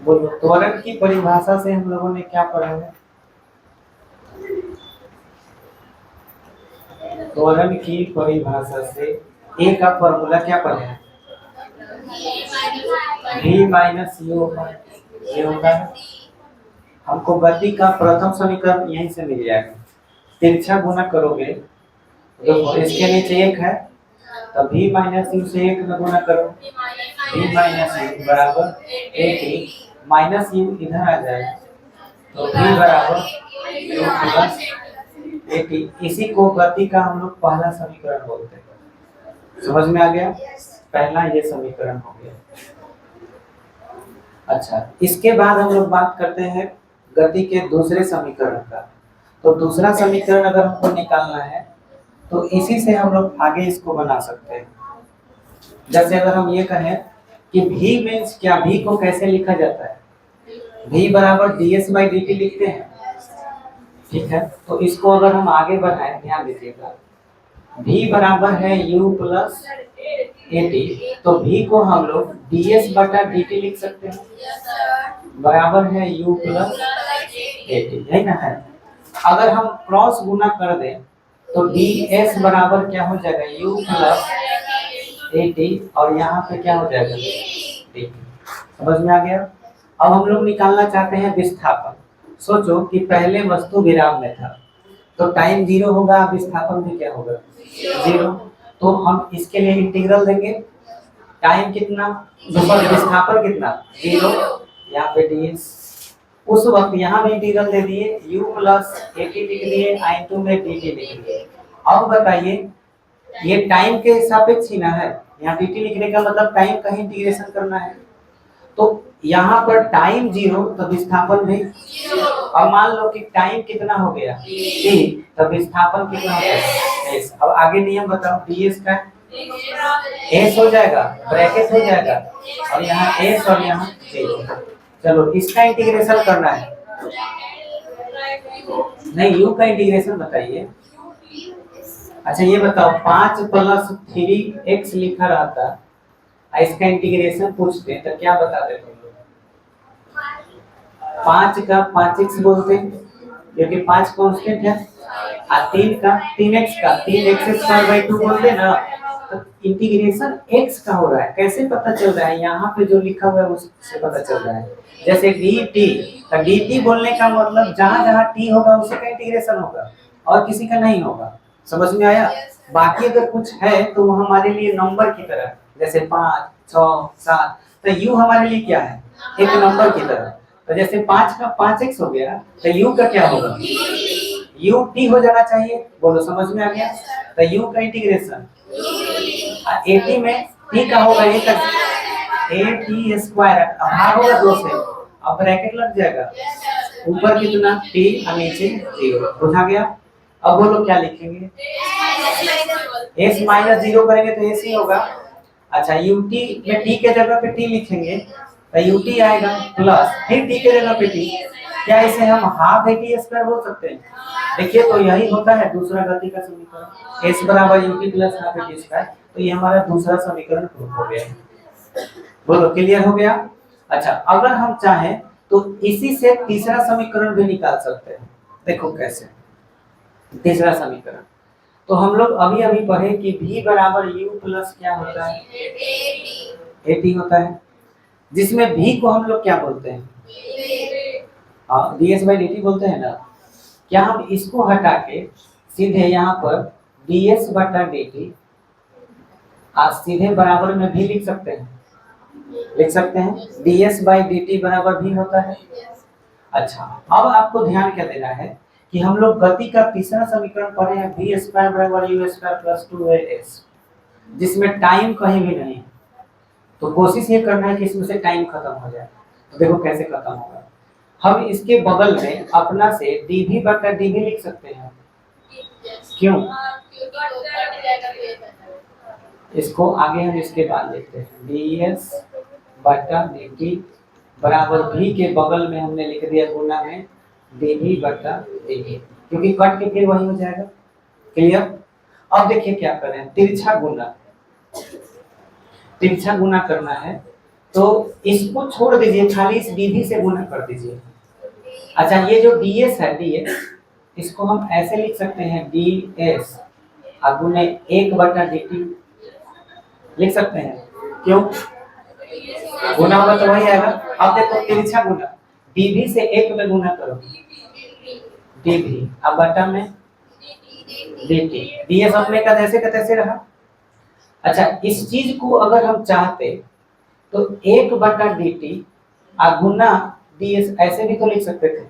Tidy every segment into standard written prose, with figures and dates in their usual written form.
बोलो, त्वरण की परिभाषा से हम लोगों ने क्या पढ़ा है? त्वरण की परिभाषा से ए का फॉर्मूला क्या पढ़ा है? v माइनस यू ये होता है। हमको गति का प्रथम समीकरण यहीं से मिल जाएगा। तिरछा गुना करोगे तो इसके नीचे एक है, तो v माइनस यू से एक में गुना करो, v माइनस यू बराबर एक, माइनस यू इधर आ जाएगा, तो v बराबर यू प्लस एक। इसी को गति का हम लोग पहला समीकरण बोलते हैं। समझ में आ गया? पहला ये समीकरण हो गया। अच्छा, इसके बाद हम लोग बात करते हैं गति के दूसरे समीकरण का। तो दूसरा समीकरण अगर हमको निकालना है तो इसी से हम लोग आगे इसको बना सकते हैं। जैसे अगर हम ये कहें कि v मीन्स क्या, v को कैसे लिखा जाता है? v बराबर ds/dt लिखते हैं, ठीक है। तो इसको अगर हम आगे बढ़ाएं, ध्यान दीजिएगा, v बराबर है u प्लस at, तो v को हम लोग ds/dt लिख सकते हैं, बराबर है u प्लस at, यही ना है। अगर हम क्रॉस गुना कर दें तो ds बराबर क्या हो जाएगा? u प्लस at, और यहाँ पे क्या हो जाएगा? dt। समझ में आ गया? अब हम लोग निकालना चाहते हैं विस्थापन। सोचो कि पहले वस्तु विराम में था, तो टाइम 0 होगा, विस्थापन भी क्या होगा? 0। तो हम इसके लिए इंटीग्रल देंगे, टाइम कितना, विस्थापन कितना, 0, यहाँ पे ds। उस वक्त यहाँ भी इंटीग्रल दे दिए, u प्लस at लिख दिए, I2 में dt लिख दिए। अब बताइए, ये टाइम के सापेक्ष ही ना है, यहाँ dt लिखने का मतलब टाइम का ही इंटीग्रेशन करना है। तो यहाँ पर टाइम 0, तो विस्थापन भी 0। अब मान लो कि टाइम कितना हो गया, t, तो विस्थापन कितना हो गया, s। अब आगे नियम बताओ, ds का s हो जाएगा, ब्रैकेट हो जाएगा, और यहाँ s और यहाँ j। चलो इसका इंटीग्रेशन करना है, नहीं u का इंटीग्रेशन बताइए। अच्छा ये बताओ, 5 + 3x लिखा रहता, इसका इंटीग्रेशन पूछते तो क्या बताते तुम लोग? 5 का 5x बोलते, क्योंकि 5 कांस्टेंट है, और 3 का 3x का 3x² बोलते ना। तो इंटीग्रेशन x का हो रहा है, कैसे पता चल रहा है? यहाँ पे जो लिखा हुआ है उससे पता चल रहा है। जैसे dt, तो dt बोलने का मतलब जहाँ जहाँ t होगा उसी का इंटीग्रेशन होगा, और किसी का नहीं होगा। समझ में आया? बाकी अगर कुछ है तो वो हमारे लिए नंबर की तरह, जैसे 5, 6, 7, तो u हमारे लिए क्या है? एक नंबर की तरह। तो जैसे 5 का 5x हो गया, तो u का क्या होगा? u t हो जाना चाहिए। बोलो, समझ में आ गया? तो u का इंटीग्रेशन 80 में t का होगा a t², भाग होगा 2 से, अब ब्रैकेट लग जाएगा, ऊपर कितना t और नीचे 0। बुझा गया? अब बोलो क्या लिखेंगे? s माइनस 0 करेंगे तो s ही होगा। अच्छा, ut में t के जगह पे t लिखेंगे, तो ut आएगा प्लस फिर t के जगह पे t। क्या इसे हम हाफ at² बोल सकते हैं? देखिए, तो यही होता है दूसरा गति का समीकरण, s बराबर ut प्लस हाफ at²। तो ये हमारा दूसरा समीकरण प्रूफ हो गया। बोलो, क्लियर हो गया? अच्छा, अगर हम चाहें तो इसी से तीसरा समीकरण भी निकाल सकते हैं। देखो कैसे तीसरा समीकरण, तो हम लोग अभी अभी पढ़े कि v बराबर u प्लस क्या होता है? at होता है, जिसमें v को हम लोग क्या बोलते हैं? ds/dt बोलते हैं ना। क्या हम इसको हटा के सीधे यहाँ पर ds/dt सीधे बराबर में v लिख सकते हैं? लिख सकते हैं, ds/dt बराबर v होता है। अच्छा, अब आपको ध्यान क्या देना है कि हम लोग गति का तीसरा समीकरण पढ़े हैं, v² बराबर u² + 2as, जिसमें टाइम कहीं भी नहीं है। तो कोशिश ये करना है कि इसमें से टाइम खत्म हो जाए। तो देखो कैसे खत्म होगा, हम इसके बगल में अपना से dv/dv लिख सकते हैं। क्यों? इसको आगे हम इसके बाद लिखते हैं ds बटा dt बराबर v के बगल में हमने लिख दिया गुना में dv बटा dt, क्योंकि कट के फिर वही हो जाएगा। क्लियर। अब देखिए क्या कर रहे हैं, तिरछा गुना करना है, तो इसको छोड़ दीजिए, खाली इस dv से गुना कर दीजिए। अच्छा, ये जो ds है, ds इसको हम ऐसे लिख सकते हैं ds गुने 1 बटा dt लिख सकते हैं। क्यों? गुना होगा तो वही आएगा। अब देखो तिरछा गुना, dv से 1 में गुना करो dv, अब बटा में dt, ds अपने का जैसे का तैसे रहा। अच्छा, इस चीज को अगर हम चाहते तो 1 बटा dt गुना ds ऐसे भी तो लिख सकते थे,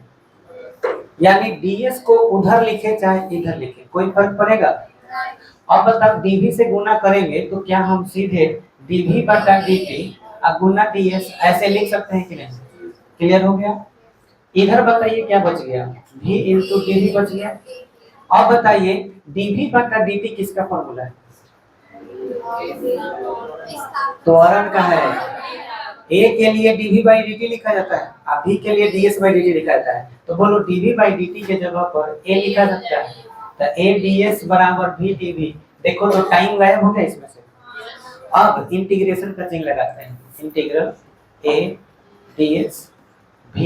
यानी ds को उधर लिखे चाहे इधर लिखे कोई फर्क पड़ेगा? अब बताओ dv से गुना करेंगे तो क्या हम सीधे dv बटा dt गुना ds ऐसे लिख सकते हैं कि नहीं? क्लियर हो गया। इधर बताइए क्या बच गया, v इंटू dv बच गया। अब बताइए dv बटा dt किसका फॉर्मूला है? त्वरण का है। a के लिए dv बाई dt लिखा जाता है और v के लिए ds बाई dt लिखा जाता है, तो बोलो dv बाई dt के जगह पर a लिखा जाता है, तो a ds बराबर v dv। देखो तो टाइम गायब हो गया इसमें से। अब इंटीग्रेशन का चिन्ह लगाते हैं, integral a ds v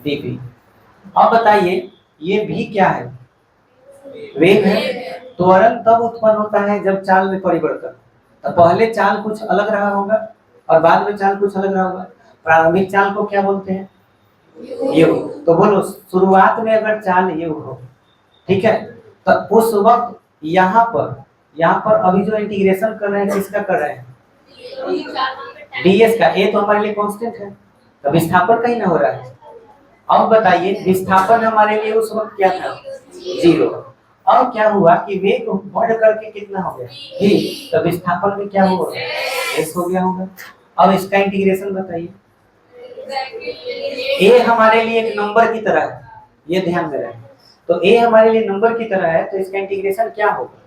dv। अब बताइए ये v क्या है? वेग है। त्वरण तब उत्पन्न होता है जब चाल में परिवर्तन, तो पहले चाल कुछ अलग रहा होगा और बाद में चाल कुछ अलग रहा होगा। प्रारंभिक चाल को क्या बोलते हैं? युग। तो बोलो शुरुआत में अगर चाल युग हो, ठीक है, तो उस वक्त यहाँ पर अभी जो इंटीग्रेशन कर रहे हैं किसका कर रहे हैं? ds का। a तो हमारे लिए कांस्टेंट है, तो विस्थापन कहीं ना हो रहा है। अब बताइए विस्थापन हमारे लिए उस वक्त क्या था? 0। अब क्या हुआ कि वेग बढ़ करके कितना हो गया? v, तो विस्थापन में क्या हुआ? s हो गया होगा। अब इसका इंटीग्रेशन बताइए। a हमारे लिए एक नंबर की तरह है, ये ध्यान में रहे, तो a हमारे लिए नंबर की तरह है, तो इसका इंटीग्रेशन क्या होगा?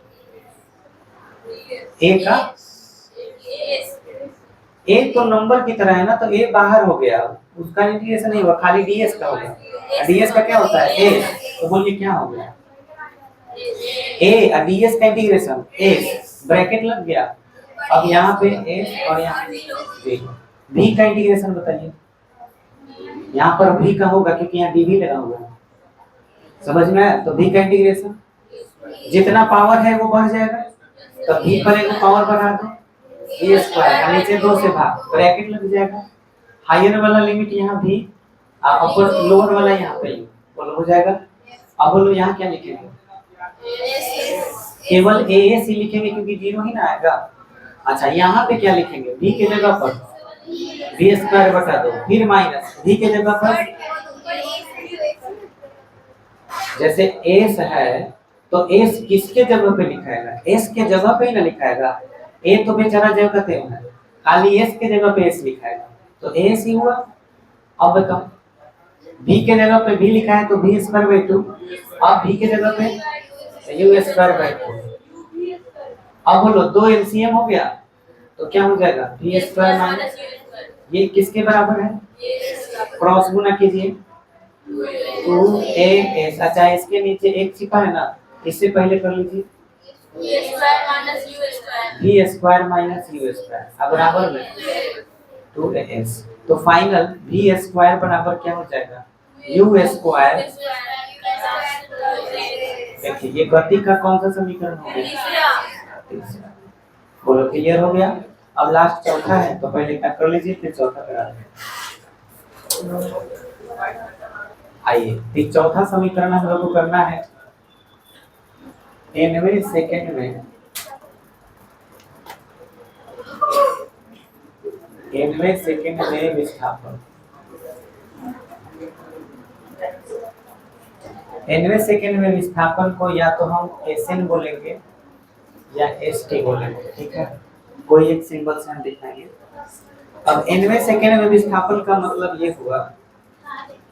a का a तो नंबर की तरह है ना, तो a बाहर हो गया, उसका इंटीग्रेशन नहीं हुआ, खाली ds का होगा। ds का क्या होता है? a। तो बोलिए क्या हो गया? a ds का इंटीग्रेशन a, ब्रैकेट लग गया। अब यहाँ पे a और यहाँ v का इंटीग्रेशन बताइए। यहाँ पर v का होगा क्योंकि यहाँ dv लगा हुआ है, समझ में आया? तो v का इंटीग्रेशन जितना पावर है वो बढ़ जाएगा, तो v पर एक पावर बढ़ा दो v स्क्वायर, नीचे 2 से भाग, ब्रैकेट लग जाएगा। हायर वाला लिमिट यहाँ v और अपर लोअर वाला यहाँ पे बोलो हो जाएगा। अब बोलो यहाँ क्या लिखेंगे? केवल as ही लिखेंगे क्योंकि 0 ही ना आएगा। अच्छा, यहाँ पे क्या लिखेंगे? v के जगह पर v स्क्वायर बटा 2, फिर माइनस v के जगह पर, जैसे s है तो s किसके जगह पे लिखाएगा? s के जगह पे ही ना लिखाएगा, a तो बेचारा जगह है, खाली s के जगह पे s लिखाएगा, तो s ही हुआ। अब बताओ v के जगह पे v लिखा है तो v स्क्वायर बाई 2, अब v के जगह पे u स्क्वायर बाई 2। अब बोलो 2 एलसीएम हो गया तो क्या हो जाएगा? v स्क्वायर माइनस, ये किसके बराबर है? क्रॉस गुना कीजिए 2as। अच्छा, इसके नीचे एक छिपा है ना, इससे पहले कर लीजिए v square minus u square, अब बराबर में 2as। तो फाइनल v स्क्वायर बराबर क्या हो जाएगा? u square. देखिए ये गति का कौन सा समीकरण हो गया? तीसरा। बोलो क्लियर हो गया। अब लास्ट चौथा है, तो पहले क्या कर लीजिए फिर चौथा करा देंगे। आइए, फिर चौथा समीकरण हम लोग को करना है 9वें सेकंड में, 9वें सेकंड में विस्थापन। 9वें सेकंड में विस्थापन को या तो हम Sn बोलेंगे या St बोलेंगे, ठीक है, कोई एक सिंबल से हम दिखाएंगे। अब 9वें सेकंड में विस्थापन का मतलब ये हुआ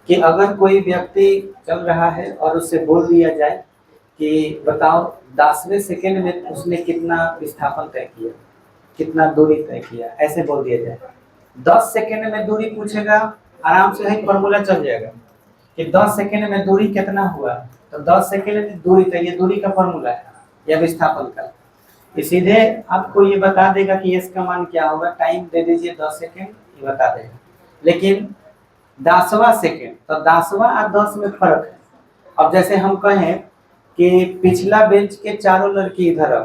कि अगर कोई व्यक्ति चल रहा है और उससे बोल दिया जाए कि बताओ 10वें सेकंड में उसने कितना विस्थापन तय किया, कितना दूरी तय किया, ऐसे बोल दिया जाए। 10 सेकंड में दूरी पूछेगा, आराम से ही फॉर्मूला चल जाएगा कि 10 सेकंड में दूरी कितना हुआ, तो 10 सेकंड में दूरी, तो ये दूरी का फॉर्मूला है या विस्थापन का। ये सीधे आपको ये बता देगा कि इसका मान क्या होगा। टाइम दे दीजिए 10 सेकंड, ये बता देगा। लेकिन 10वां सेकंड, तो 10वां और 10 में फर्क है। अब जैसे हम कहें कि पिछला बेंच के चारों लड़की इधर आओ,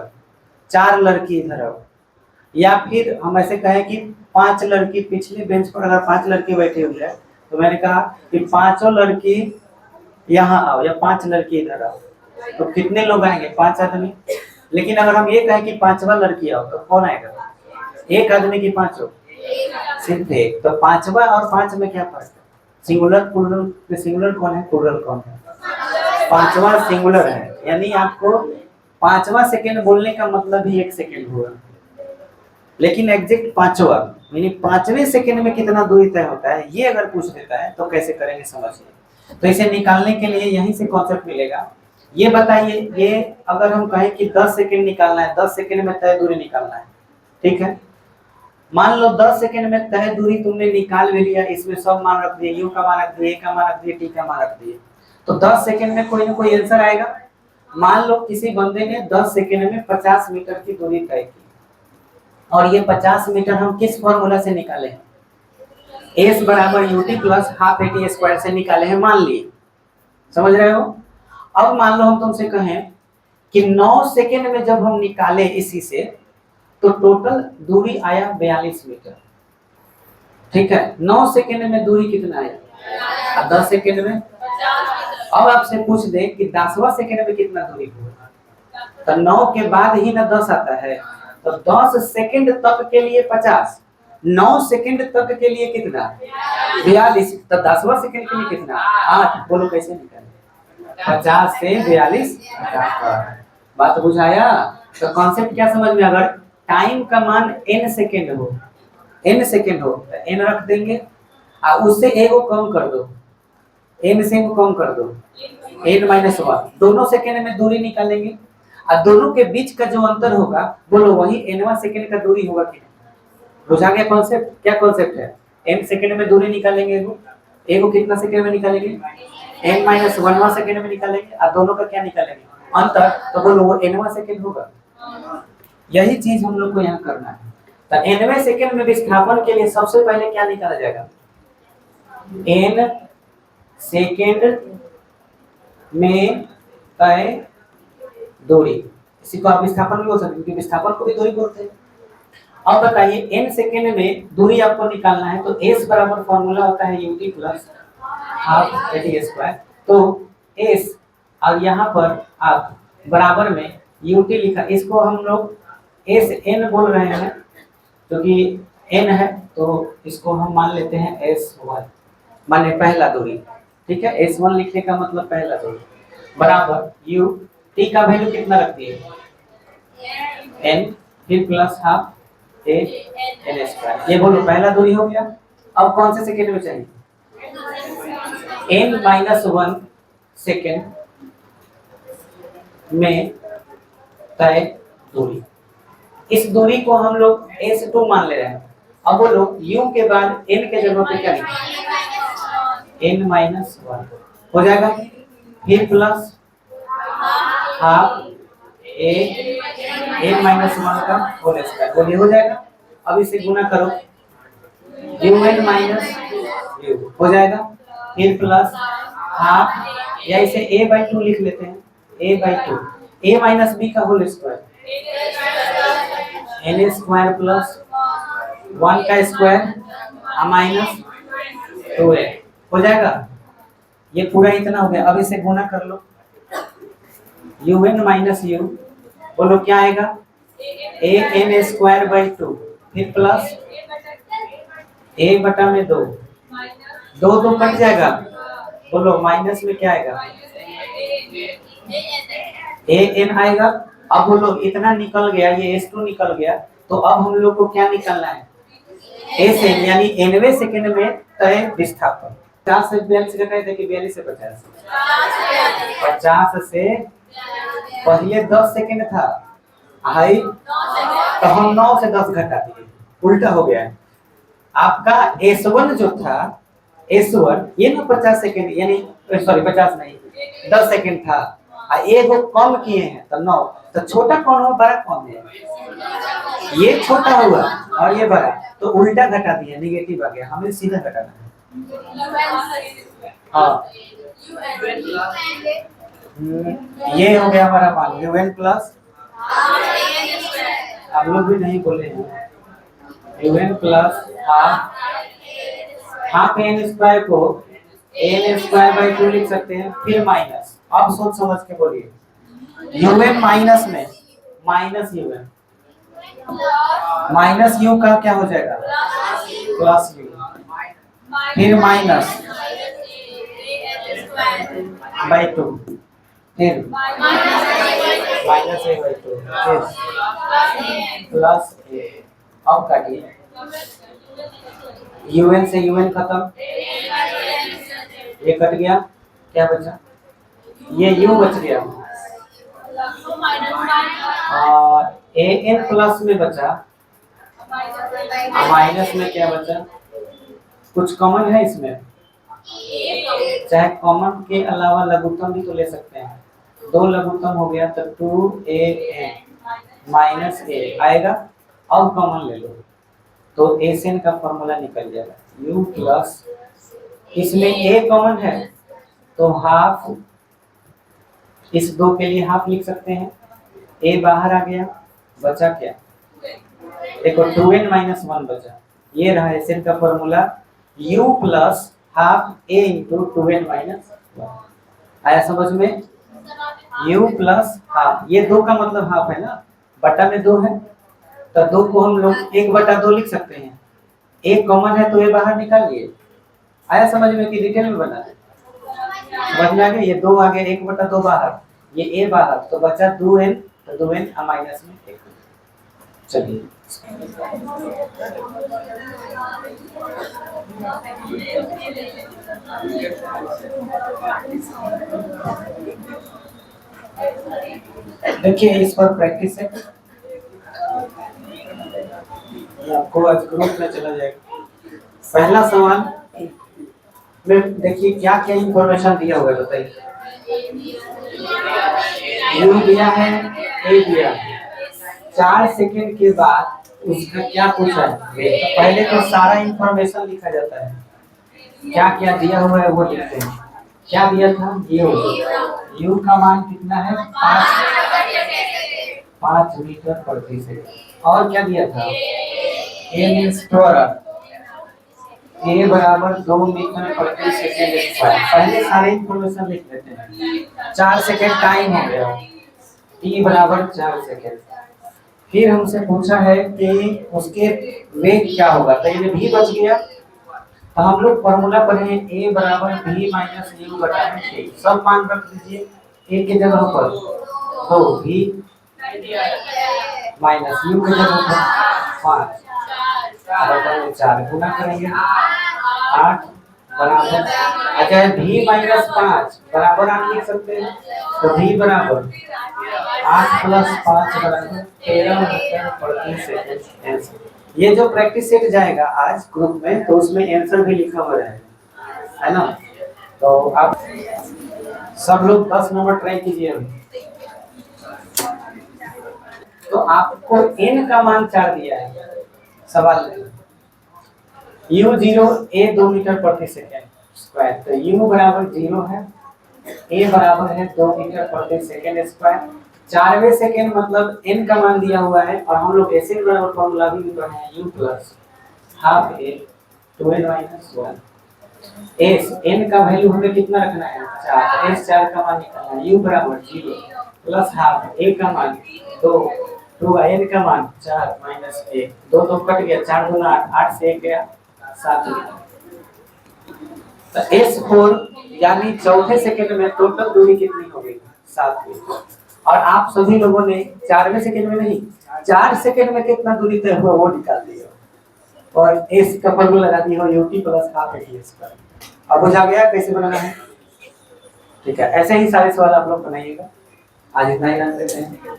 4 लड़की इधर आओ, या फिर हम ऐसे कहें कि 5 लड़की पिछले बेंच पर, अगर 5 लड़की बैठी हुई है तो मैंने कहा कि 5 लड़की यहाँ आओ या 5 लड़की इधर आओ, तो कितने लोग आएंगे? 5 आदमी। लेकिन अगर हम ये कहें कि 5वां लड़की आओ, तो कौन आएगा? एक आदमी की 5 लोग, सिर्फ एक। तो 5वां और 5 में क्या फर्क है? सिंगुलर प्लूरल, सिंगुलर कौन है, प्लूरल कौन है? 5वां सिंगुलर है, यानी आपको 5वां सेकंड बोलने का मतलब ही 1 सेकंड हुआ। लेकिन एग्जैक्ट 5वां यानी 5वें सेकंड में कितना दूरी तय होता है, ये अगर पूछ देता है तो कैसे करेंगे समझिए। तो इसे निकालने के लिए यहीं से कॉन्सेप्ट मिलेगा। ये बताइए, ये अगर हम कहें कि 10 सेकंड निकालना है, 10 सेकंड में तय दूरी निकालना है, ठीक है। मान लो 10 सेकंड में तय दूरी तुमने निकाल भी लिया, इसमें सब मान रख दिए, यू का मान रख दिए, ए का मान रख दिए, टी का मान रख दिए, तो 10 सेकंड में कोई ना कोई आंसर आएगा। मान लो किसी बंदे ने 10 सेकंड में 50 मीटर की दूरी तय की, और ये 50 मीटर हम किस फॉर्मूला से निकाले हैं? एस बराबर UT plus half eighty square से निकाले हैं, मान लिए। समझ रहे हो? अब मान लो हम तुमसे कहें कि 9 सेकंड में जब हम निकाले इसी से, तो टोटल दूरी आया 42 मीटर, ठीक है। 9 सेकंड में दूरी कितना आया? और 10 सेकंड में? अब आपसे पूछ दे कि 10वां सेकंड में कितना दूरी हुआ, तो 9 के बाद ही ना 10 आता है, तो 10 सेकंड तक के लिए 50, 9 सेकंड तक के लिए कितना? 42, तो 10वां सेकंड के लिए कितना? 8। बोलो कैसे निकाले? 50 से 42 बात बुझाया? तो कॉन्सेप्ट क्या समझ में? अगर टाइम का मान n सेकंड हो, n सेकंड हो तो n रख देंगे, और उससे एगो कम कर दो, n से एगो कम कर दो, n-1। दोनों सेकंड में दूरी निकालेंगे, और दोनों के बीच का जो अंतर होगा, बोलो वही nवां सेकंड का दूरी होगा कि नहीं? बुझा गया कॉन्सेप्ट? क्या कॉन्सेप्ट है? n सेकंड में दूरी निकालेंगे, एगो कितना सेकंड में निकालेंगे? n-1वां सेकंड में निकालेंगे, और दोनों का क्या निकालेंगे? अंतर। तो बोलो वो nवां सेकंड होगा। यही चीज हम लोग को यहाँ करना है। तो nवें सेकंड में विस्थापन के लिए सबसे पहले क्या निकाला जाएगा? n सेकंड में तय दूरी, इसी को आप विस्थापन भी बोल सकते हैं, क्योंकि विस्थापन को भी दूरी बोलते हैं। अब बताइए n सेकंड में दूरी आपको निकालना है, तो s बराबर फॉर्मूला होता है ut plus half eighty square. तो s, और यहाँ पर आप बराबर में ut लिखा, इसको हम लोग एस एन बोल रहे हैं क्योंकि एन है, तो इसको हम मान लेते हैं S1, माने पहला दूरी, ठीक है। S1 लिखने का मतलब पहला दूरी, बराबर u, t का वैल्यू कितना रखती है? n, फिर plus half A N square. ये बोलो पहला दूरी हो गया। अब कौन से सेकंड में चाहिए? n-1 सेकंड में तय दूरी। इस दूरी को हम लोग S2 मान ले रहे हैं। अब बोलो u के बाद n के जगह पे क्या लिखेंगे? n-1 हो जाएगा, फिर प्लस हाफ ए n-1 का होल स्क्वायर, बोलिए हो जाएगा। अब इसे गुना करो, un माइनस u हो जाएगा, फिर प्लस हाफ, या इसे a/2 लिख लेते हैं, a/2 a माइनस b का whole square, n square plus 1 का स्क्वायर माइनस 2a हो जाएगा। ये पूरा इतना हो गया। अब इसे गुना कर लो, un माइनस u, बोलो क्या आएगा? an स्क्वायर बाई 2, फिर प्लस a बटा में 2, 2 कट जाएगा, बोलो माइनस में क्या आएगा? an आएगा। अब बोलो इतना निकल गया, ये S2 निकल गया, तो अब हम लोग को क्या निकालना है? Sn, यानी nवें सेकंड में तय विस्थापन। 50 से 42 घटाए थे कि 42 से 50? 50 से पहले 10 सेकंड था, हाई तो हम 9 से 10 घटा दिए, उल्टा हो गया है। आपका S1 जो था, S1 ये ना 50 सेकंड, यानी सॉरी 50 नहीं 10 सेकंड था, एक वो कम किए हैं तो 9, तो छोटा कौन हो बड़ा कौन है? ये छोटा हुआ और ये बड़ा, तो उल्टा घटा दिया, निगेटिव आ गया, हमें सीधा घटाना है। हाँ ये हो गया हमारा मान UN प्लस, आप लोग भी नहीं बोले हैं, UN plus half an square को एन स्क्वायर बाई 2 लिख सकते हैं, फिर माइनस, अब सोच समझ के बोलिए, UN माइनस में माइनस UN, माइनस यू का क्या हो जाएगा प्लस यू, फिर माइनस बाई 2, फिर माइनस ए बाई 2, फिर प्लस ए, अब काटिए, UN से UN खत्म, ये कट गया, क्या बचा, ये U बच गया, और AN प्लस में बचा, माइनस में क्या बचा, कुछ कॉमन है इसमें, चाहे कॉमन के अलावा लघुत्तम भी तो ले सकते हैं, 2 लघुत्तम हो गया तो 2AN माइनस ए आएगा, अब कॉमन ले लो तो एसएन का फॉर्मूला निकल जाएगा, U प्लस, इसमें ए कॉमन है तो हाफ, इस 2 के लिए हाफ लिख सकते हैं, ए बाहर आ गया, बचा क्या, देखो 2n माइनस 1 बचा, ये रहा एसएन का फॉर्मूला, U प्लस हाफ ए इंटू 2n माइनस 1, आया समझ में, U प्लस हाफ, ये 2 का मतलब हाफ है ना, बटा में 2 है तो 2 को हम लोग 1/2 लिख सकते हैं, एक कॉमन है तो ये बाहर निकालिए, आया समझ में कि डिटेल में बना है, समझ में आ गया, ये 2 आ गया, 1/2 बाहर, ये ए बाहर, तो बचा 2n, तो 2n माइनस में 1, चलिए देखिए इस पर प्रैक्टिस है, आपको आज ग्रुप में चला जाएगा। पहला सवाल में देखिए क्या क्या इंफॉर्मेशन दिया हुआ है, बताइए, यू दिया है, ए दिया है, 4 सेकंड के बाद उसका क्या पूछा है, तो पहले तो सारा इंफॉर्मेशन लिखा जाता है, क्या क्या दिया हुआ है वो लिखते हैं, क्या दिया था, यू का मान कितना है 5 मीटर प्रति सेकंड, और क्या दिया था, ए स्क्वायर, ए बराबर 2 मीटर प्रति सेकंड स्क्वायर, पहले सारे इंफॉर्मेशन लिख लेते हैं, 4 सेकंड टाइम हो गया, टी बराबर 4 सेकंड, फिर हमसे पूछा है कि उसके वेग क्या होगा, तो ये भी बच गया, तो हम लोग फॉर्मूला पढ़े ए बराबर v माइनस यू बटा के, सब मान रख दीजिए, ए के जगह पर तो v माइनस यू के जगह पर 5 बटा 4 गुना करेंगे 8 बराबर, अच्छा v माइनस 5 बराबर आप लिख सकते हैं, तो v बराबर 8 प्लस 5 बराबर 13 मीटर प्रति सेकंड। ये जो प्रैक्टिस सेट जाएगा आज ग्रुप में, तो उसमें आंसर भी लिखा हुआ रहेगा, है ना, तो आप सब लोग 10 नंबर ट्राई कीजिए अभी। तो आपको n का मान 4 दिया है सवाल में, u0 a 2 मीटर प्रति सेकंड स्क्वायर, तो u बराबर 0 है, a बराबर है 2 मीटर प्रति सेकंड स्क्वायर, 4वें सेकंड मतलब n का मान दिया हुआ है, और हम लोग ऐसे बराबर फॉर्मूला भी पढ़े हैं, u plus half a 2n minus 1, s n का वैल्यू हमें कितना रखना है 4, s 4 का मान निकालना है, u बराबर 0 प्लस हाफ a का मान 2 n का मान 4 माइनस 1, 2 2 कट गया, 4 गुना 8 से 1 गया 7 गया, तो s4 यानी चौथे सेकंड में टोटल दूरी कितनी हो गई 7 मीटर, और आप सभी लोगों ने 4वें सेकंड में नहीं 4 सेकंड में कितना दूरी तय हुआ वो निकाल दिया, और s का फॉर्मूला लगा दिया ut प्लस हाफ ds का, अब बुझा गया कैसे बनाना है, ठीक है, ऐसे ही सारे सवाल आप लोग बनाइएगा। आज इतना ही रख देते हैं।